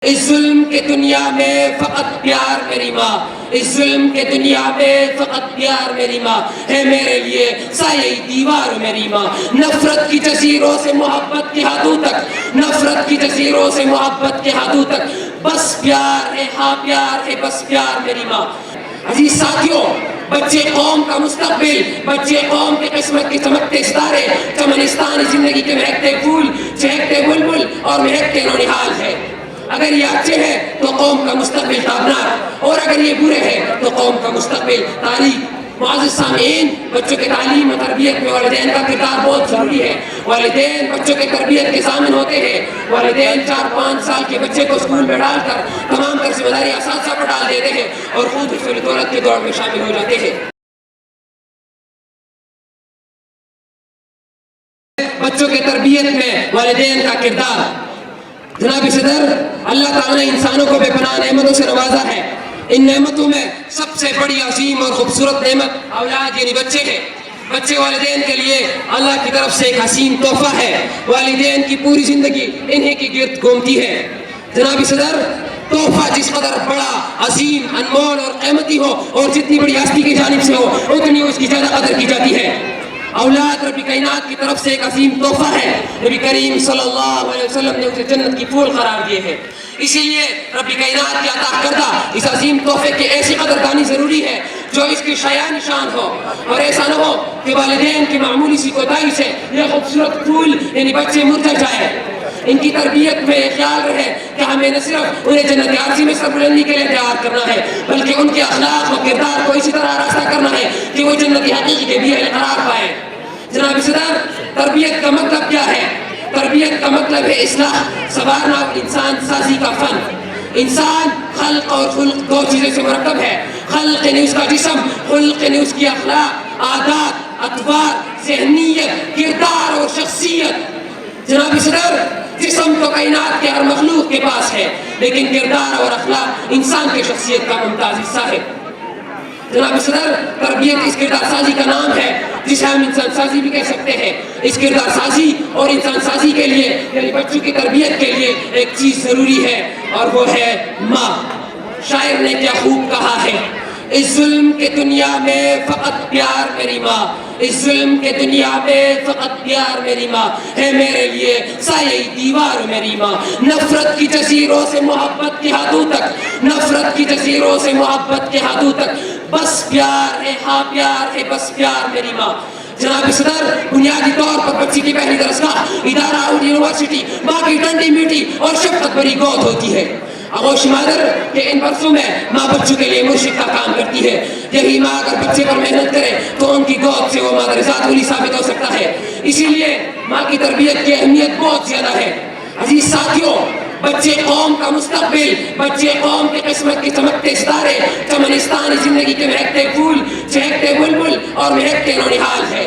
اس ظلم کے دنیا میں فقط پیار میری ماں، اس ظلم کے دنیا میں فقط پیار میری ماں ہے میرے لیے سایہ دیوار میری ماں۔ نفرت کی جزیروں سے محبت کی حدوں تک، نفرت کی جزیروں سے محبت کے حدوں تک بس پیار ہے، ہاں پیار ہے، بس پیار میری ماں۔ عزیز ساتھیوں، بچے قوم کا مستقبل، بچے قوم کی قسمت کے چمکتے ستارے، چمنستانی زندگی کے مہکتے پھول، چہکتے بلبل اور مہکتے نونہال ہے۔ اگر یہ اچھے ہیں تو قوم کا مستقبل تابناک، اور اگر یہ برے ہیں تو قوم کا مستقبل تاریک۔ معزز سامعین، بچوں کے تعلیم و تربیت میں والدین کا کردار بہت ضروری ہے۔ والدین بچوں کے تربیت کے ضامن ہوتے ہیں۔ والدین 4-5 سال کے بچے کو اسکول میں ڈال کر تمام تر ذمہ داری اساتذہ پر ڈال دیتے ہیں اور خود حصول دولت کے دوڑ میں شامل ہو جاتے ہیں۔ بچوں کے تربیت میں والدین کا کردار۔ جناب صدر، اللہ تعالیٰ نے انسانوں کو بے پناہ نعمتوں سے نوازا ہے۔ ان نعمتوں میں سب سے بڑی عظیم اور خوبصورت نعمت اولاد یعنی بچے ہیں۔ بچے والدین کے لیے اللہ کی طرف سے ایک حسین تحفہ ہے۔ والدین کی پوری زندگی انہی کی گرد گھومتی ہے۔ جناب صدر، تحفہ جس قدر بڑا، عظیم، انمول اور قیمتی ہو اور جتنی بڑی ہستی کی جانب سے ہو اتنی اس کی زیادہ قدر کی جاتی ہے۔ اولاد رب کائنات کی طرف سے ایک عظیم تحفہ ہے۔ نبی کریم صلی اللہ علیہ وسلم نے اسے جنت کی پھول قرار دیے ہیں۔ اسی لیے رب کائنات کی عطا کردہ اس عظیم تحفے کی ایسی قدردانی ضروری ہے جو اس کی شایع نشان ہو، اور ایسا نہ ہو کہ والدین کی معمولی سی کوتاہی سے یہ خوبصورت پھول یعنی بچے مرجھا جائے۔ ان کی تربیت میں یہ خیال رہے کہ ہمیں نہ صرف انہیں جنت عارضی میں سربلندی کے لیے تیار کرنا ہے بلکہ ان کے اخلاق و کردار کو اسی طرح آراستہ کرنا ہے کہ وہ جنت حقیقی کے بھی اہل قرار پائے۔ جناب صدر، تربیت کا مطلب کیا ہے؟ تربیت کا مطلب ہے اصلاح، سنوارنا اور انسان سازی کا فن۔ انسان خلق اور خلق دو چیزوں سے مرکب ہے۔ خلق یعنی اس کا جسم، خلق یعنی اس کی اخلاق، عادات، اطوار، ذہنیت، کردار اور شخصیت۔ جناب صدر، جسم تو کائنات کے ہر مخلوق کے پاس ہے لیکن کردار اور اخلاق انسان کی شخصیت کا ممتاز حصہ ہے۔ جناب صدر، تربیت اس کردار سازی کا نام ہے جسے ہم انسان سازی بھی کہہ سکتے ہیں۔ اس کردار سازی اور انسان سازی کے لیے یعنی بچوں کی تربیت کے لیے ایک چیز ضروری ہے اور وہ ہے ماں۔ شاعر نے کیا خوب کہا ہے، اس ظلم کے دنیا میں فقط پیار میری ماں، اس ظلم کے دنیا میں فقط پیار میری ماں ہے میرے لیے سایہ دیوار میری ماں۔ نفرت کی جزیروں سے محبت کی حدوں تک، نفرت کی جزیروں سے محبت کے حدوں تک بس پیار ہے، ہاں پیار ہے، بس پیار میری ماں۔ جناب صدر، بنیادی طور پر بچی کی پہلی درسگاہ، ادارہ اور یونیورسٹی ماں کی ٹھنڈی میٹھی اور شفقت بھری گود ہوتی ہے۔ آغوش مادر کے ان برسوں میں ماں بچوں کے لیے مرشد کا کام کرتی ہے۔ یہی ماں اگر بچے پر محنت کرے تو ان کی گود سے وہ مادر ذات ولی ثابت ہو سکتا ہے۔ اسی لیے ماں کی تربیت کی اہمیت بہت زیادہ ہے۔ عزیز ساتھیوں، بچے قوم کا مستقبل، بچے قوم کی قسمت کے چمکتے ستارے، چمنستانی زندگی کے مہکتے پھول، چہکتے بلبل اور مہکتے نونہال ہے۔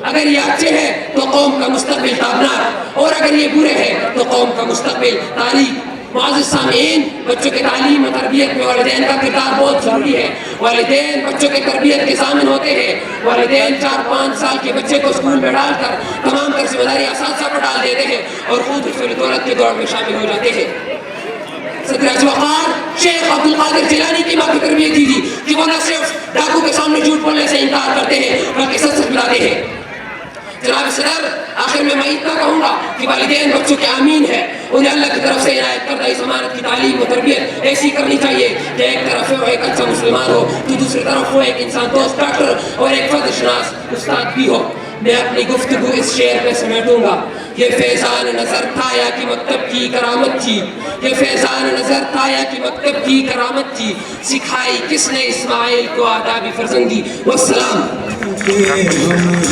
اگر یہ اچھے ہیں تو قوم کا مستقبل تابناک، اور اگر یہ برے ہیں تو قوم کا مستقبل تاریک۔ معزز سامعین، بچوں کے تعلیم و تربیت میں والدین کا کردار بہت ضروری ہے۔ والدین بچوں کے تربیت کے ضامن ہوتے ہیں۔ والدین 4-5 سال کے بچے کو اسکول میں ڈال کر تمام تر ذمہ داری اساتذہ پر ڈال دیتے ہیں اور خود حصول دولت کے دوڑ میں شامل ہو جاتے ہیں۔ صدر اعظم وقار شیخ عبدالقادر جیلانی کی ماں کی تربیت دی کہ وہ نہ صرف ڈاکو کے سامنے جھوٹ بولنے سے انکار کرتے ہیں بلکہ سچ سچ بتاتے ہیں۔ جناب صدر، آخر میں اتنا کہوں گا کہ والدین بچوں کے آمین ہیں۔ انہیں اللہ کی طرف سے عنایت کردہ اس امانت کی تعلیم و تربیت ایسی کرنی چاہیے کہ ایک طرف وہ ایک اچھا مسلمان ہو تو دوسری طرف وہ ایک انسان دوست، ڈاکٹر اور ایک فرد شناس استاد بھی ہو۔ میں اپنی گفتگو اس شعر پہ سمیٹوں گا۔ یہ فیضان نظر تھا یا کہ مکتب کی کرامت تھی، یہ فیضان نظر تھا یا کہ مکتب کی کرامت تھی، سکھائی کس نے اسماعیل کو آداب فرزندی۔ والسلام۔